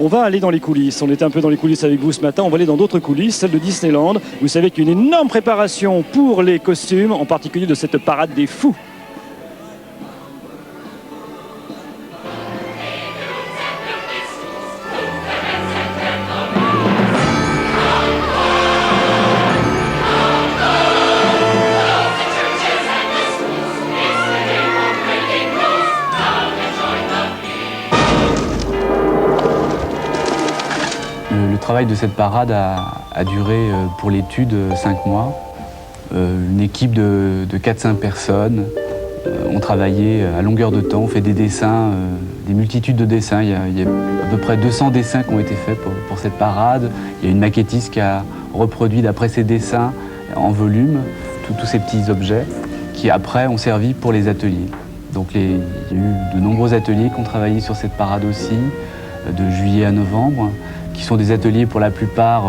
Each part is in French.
On va aller dans les coulisses. On était un peu dans les coulisses avec vous ce matin. On va aller dans d'autres coulisses, celle de Disneyland. Vous savez qu'il y a une énorme préparation pour les costumes, en particulier de cette parade des fous. Le travail de cette parade a duré pour l'étude 5 mois. Une équipe de 4-5 personnes ont travaillé à longueur de temps, on fait des dessins, des multitudes de dessins. Il y a à peu près 200 dessins qui ont été faits pour cette parade. Il y a une maquettiste qui a reproduit d'après ces dessins en volume tous ces petits objets qui après ont servi pour les ateliers. Donc il y a eu de nombreux ateliers qui ont travaillé sur cette parade aussi, de juillet à novembre, qui sont des ateliers pour la plupart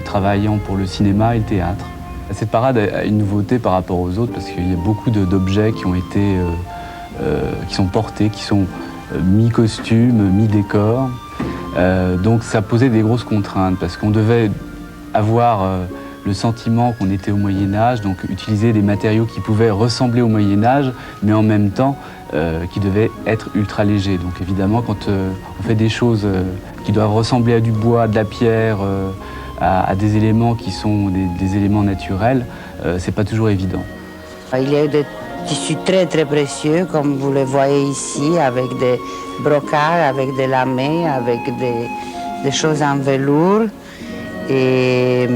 travaillant pour le cinéma et le théâtre. Cette parade a une nouveauté par rapport aux autres parce qu'il y a beaucoup d'objets qui ont été, qui sont portés, qui sont mi-costume, mi-décor. Donc ça posait des grosses contraintes parce qu'on devait avoir le sentiment qu'on était au Moyen-Âge, donc utiliser des matériaux qui pouvaient ressembler au Moyen-Âge, mais en même temps qui devaient être ultra légers. Donc évidemment, quand on fait des choses qui doivent ressembler à du bois, de la pierre, à des éléments qui sont des éléments naturels, c'est pas toujours évident. Il y a des tissus très très précieux, comme vous le voyez ici, avec des brocards, avec des lamets, avec des choses en velours. Et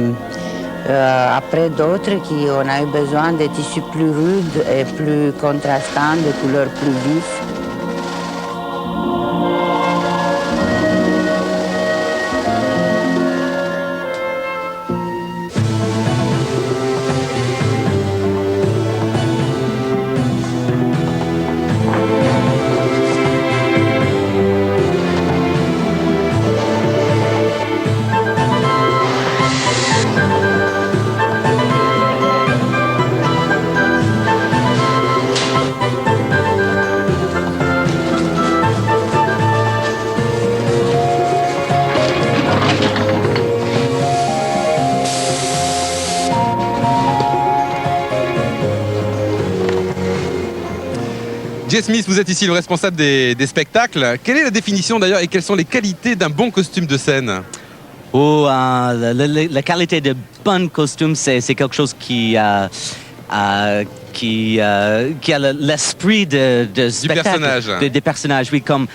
après d'autres qui on a eu besoin de tissus plus rudes et plus contrastants, de couleurs plus vives. Jay Smith, vous êtes ici le responsable des spectacles. Quelle est la définition d'ailleurs et quelles sont les qualités d'un bon costume de scène? La qualité de bon costume, c'est quelque chose qui a l'esprit de spectacle, des personnages. Oui, comme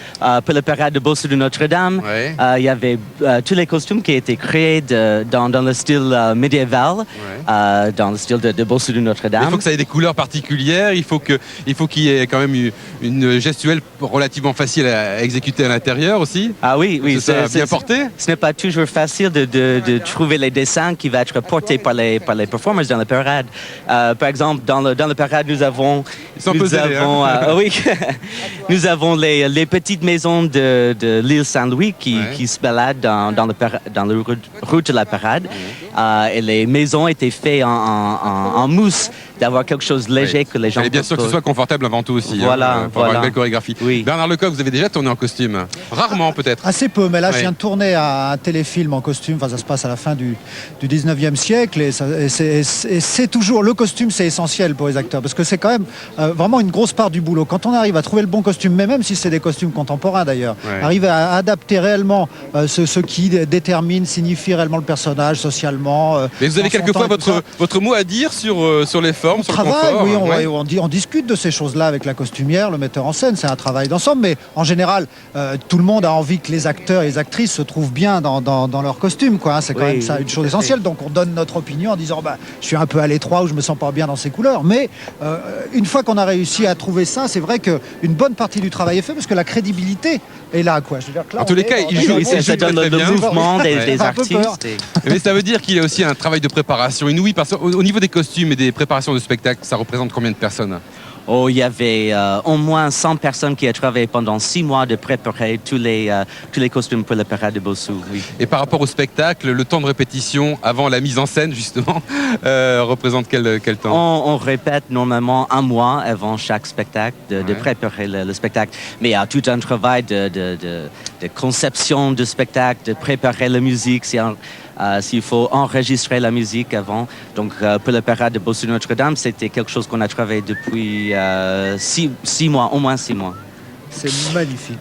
pour la parade de Bossu de Notre-Dame, ouais. Il y avait tous les costumes qui étaient créés dans le style médiéval, dans le style de Bossu de Notre-Dame. Il faut que ça ait des couleurs particulières, il faut qu'il y ait quand même une gestuelle relativement facile à exécuter à l'intérieur aussi. Ah oui, oui. C'est bien porté. Ce n'est pas toujours facile de trouver les dessins qui vont être portés par les performers dans la parade. Par exemple, dans la parade, nous avons oui, nous avons les petites maisons de l'île Saint-Louis qui se baladent dans la route de la parade. Et les maisons étaient faites en mousse, d'avoir quelque chose de léger que les gens... Et bien sûr que ce soit confortable avant tout aussi, voilà, pour avoir une belle chorégraphie. Oui. Bernard Lecoq, vous avez déjà tourné en costume? Rarement peut-être. Assez peu, mais là je viens de tourner un téléfilm en costume, enfin ça se passe à la fin du 19e siècle et c'est toujours, le costume c'est essentiel pour les acteurs parce que c'est quand même vraiment une grosse part du boulot. Quand on arrive à trouver le bon costume, mais même si c'est des costumes contemporains d'ailleurs, arriver à adapter réellement ce qui détermine, signifie réellement le personnage socialement. Mais vous avez quelquefois votre mot à dire sur les formes, sur le confort. Oui, on discute de ces choses-là avec la costumière, le metteur en scène, c'est un travail d'ensemble, mais en général, tout le monde a envie que les acteurs et les actrices se trouvent bien dans leur costume, quoi. C'est quand même ça une chose essentielle, donc on donne notre opinion en disant je suis un peu à l'étroit ou je me sens pas bien dans ces couleurs, mais une fois qu'on a réussi à trouver ça, c'est vrai qu'une bonne partie du travail est fait parce que la crédibilité est là, quoi. Je veux dire que là, en tous les cas, il joue, ça donne le mouvement des artistes. Mais ça veut dire qu'il y a aussi un travail de préparation inouï, parce qu'au niveau des costumes et des préparations de spectacle, ça représente combien de personnes? Oh, il y avait au moins 100 personnes qui ont travaillé pendant 6 mois de préparer tous les costumes pour la parade de Bossou. Oui. Et par rapport au spectacle, le temps de répétition avant la mise en scène, justement, représente quel temps? On répète normalement 1 mois avant chaque spectacle, de préparer le spectacle. Mais il y a tout un travail de conception du spectacle, de préparer la musique. S'il faut enregistrer la musique avant. Donc, pour la parade de Bossou Notre-Dame, c'était quelque chose qu'on a travaillé depuis 6 mois, au moins 6 mois. C'est magnifique.